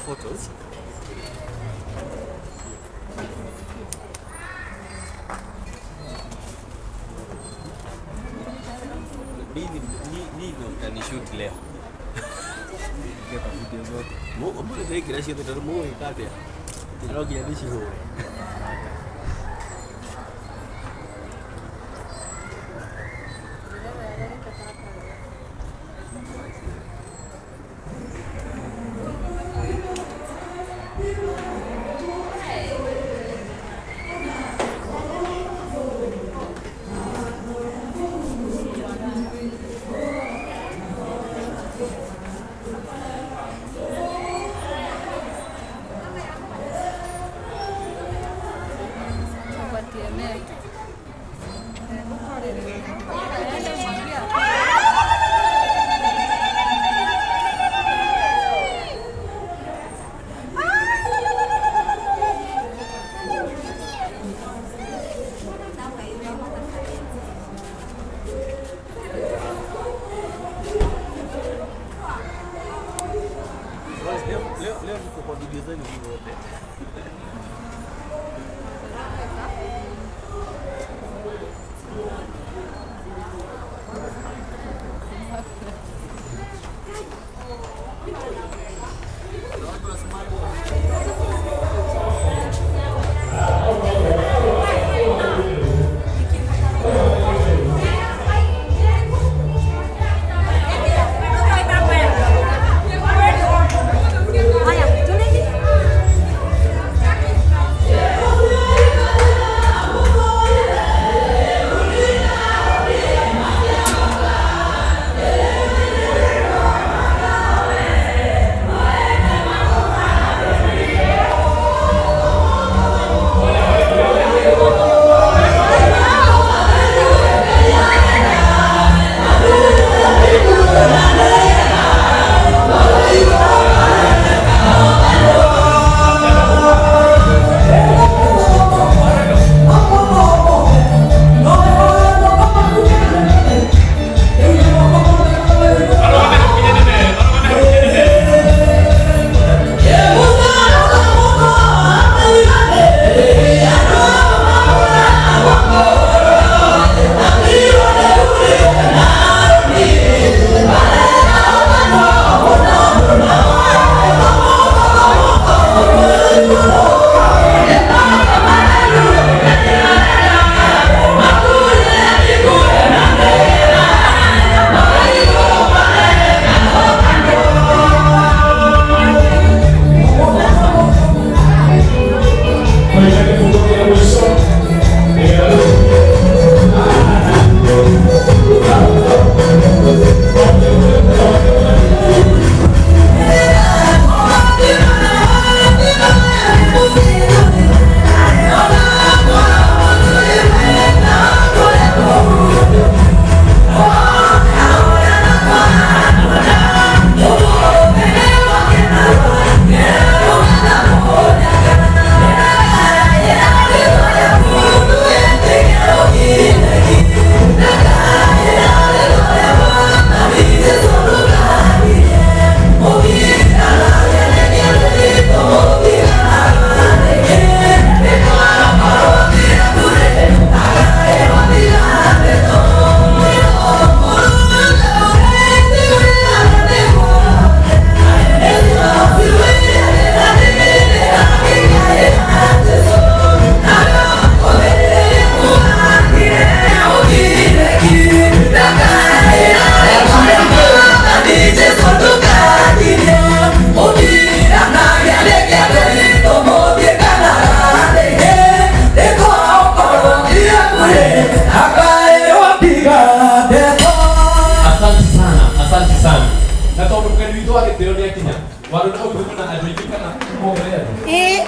Photos. Nini utanishoot leo? Video zote. Mbona kila kitu tutarumo ikate. Ndio kiadishi huo. Leo niko kwa video zenu wote.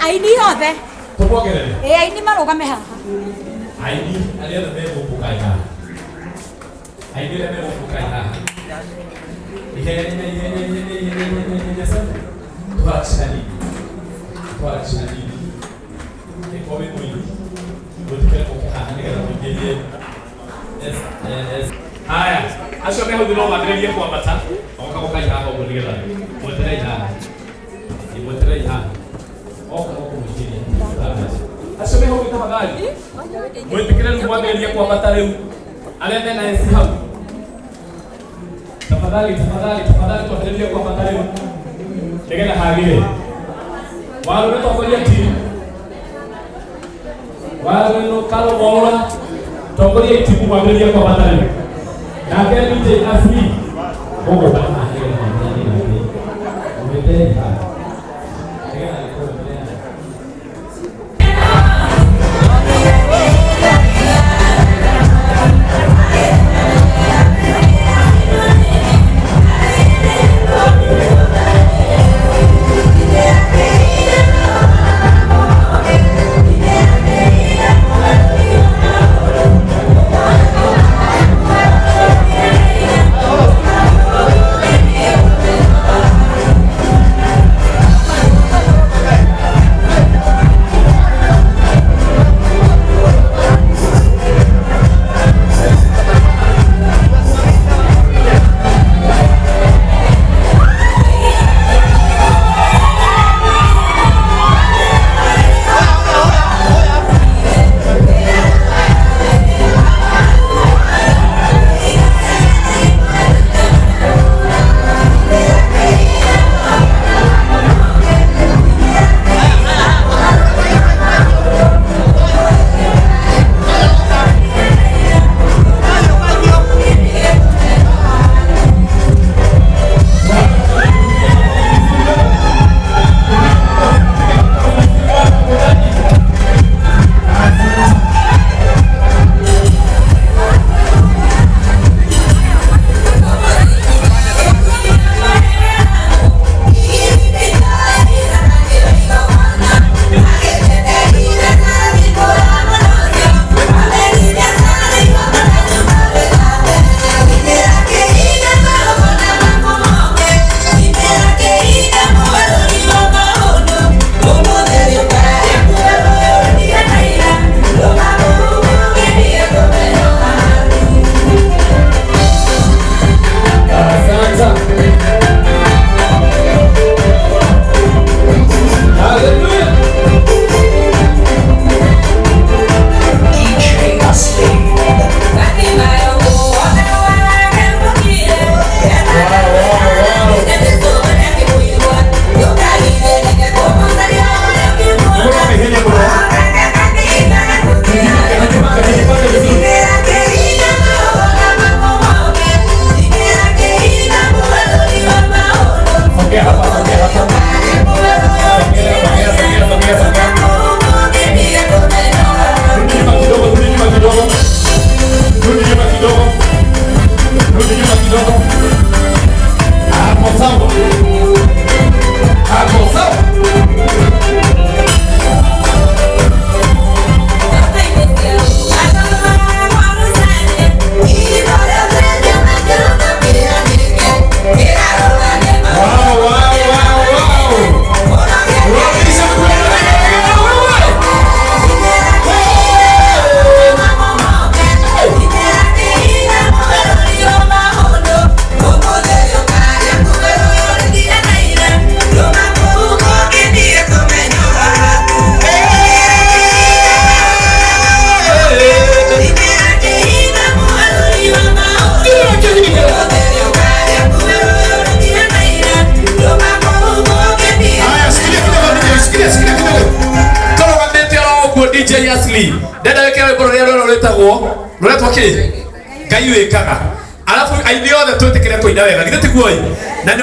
Aini hothe. Tumuongerere. Aini marugame haha. Aini aria mego bukai haha. Aini aria mego bukai haha. Ihenya sana. Tuba chani. Twara chani. Eko we mwini. Wotikele kwa nigera kujeje. Yes. Haya, acho meho dino madrege kwa bata. Oka hapo kwa nigera. Motere ya. Ni motere ya. Oka mjini. Acho meho kitamadali. Wotikele mwadrege kwa bata leo. Alende na esi hapo. Tafadhali tuendelee kwa mathayo. Tegena hagire. Wale tutakolia timu. Wale no kalo bora. Tutakolia timu kuangalia kwa mathayo. Na kwa DJ Asli. Bongo bana hagire na nini. Umetenda. Tegena alikuwa DJ Asli dada weke we boro rero roletwo ki ngai wikaga alafu aini othe twetikire kuina wega githeti guoi na